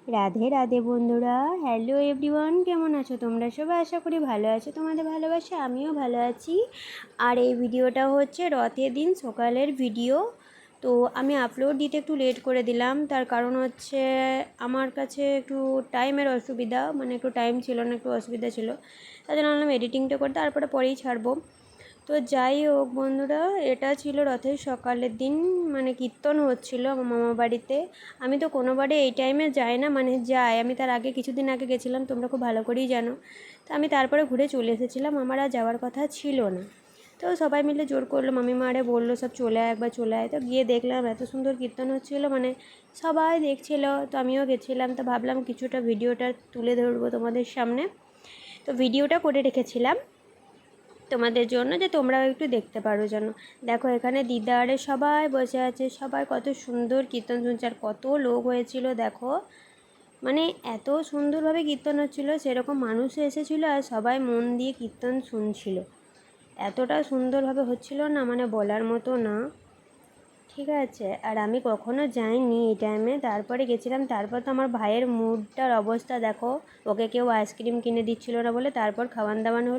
রাধে রাধে বন্ধুরা, hello everyone, কেমন আছো তোমরা সবাই? আশা করি ভালো আছো। তোমাদের ভালোবাসা আমিও ভালো আছি। আর এই ভিডিওটা হচ্ছে রথের দিন সকালের ভিডিও। তো আমি আপলোড দিতে একটু লেট করে দিলাম, তার কারণ হচ্ছে আমার কাছে একটু টাইমের অসুবিধা, মানে একটু টাইম ছিল না, একটু অসুবিধা ছিল। তার জন্য আমি এডিটিংটা করে তারপরে পরেই ছাড়বো। তো যাই হোক বন্ধুরা, এটা ছিল রথের সকালের দিন, মানে কীর্তন হচ্ছিল আমার মামা বাড়িতে। আমি তো কোনোবারে এই টাইমে যাই না, মানে যাই আমি, তার আগে কিছুদিন আগে গেছিলাম, তোমরা খুব ভালো করেই জানো। তো আমি তারপরে ঘুরে চলে এসেছিলাম, আমার আর যাওয়ার কথা ছিল না। তো সবাই মিলে জোর করলো, মামিমা আরে বললো সব চলে আয়, একবার চলে আয়। তো গিয়ে দেখলাম এত সুন্দর কীর্তন হচ্ছিলো, মানে সবাই দেখছিলো, তো আমিও গেছিলাম। তো ভাবলাম কিছুটা ভিডিওটা তুলে ধরবো তোমাদের সামনে। তো ভিডিওটা করে রেখেছিলাম তোমাদের জন্য, যে তোমরাও একটু দেখতে পারো যেন। দেখো এখানে দিদারে সবাই বসে আছে, সবাই কত সুন্দর কীর্তন শুনছে, আর কত লোক হয়েছিল দেখো। মানে এত সুন্দরভাবে কীর্তন হচ্ছিলো, সেরকম মানুষও এসেছিলো, আর সবাই মন দিয়ে কীর্তন শুনছিল। এতটা সুন্দরভাবে হচ্ছিল না, মানে বলার মতো না। ঠিক আছে, আর আমি কখনো যাইনি এই টাইমে, তারপরে গেছিলাম। তারপর তো আমার ভাইয়ের মুডটার অবস্থা দেখো, ওকে কেউ আইসক্রিম কিনে দিচ্ছিল না বলে তারপর খাওয়ান দাওয়ান হলো।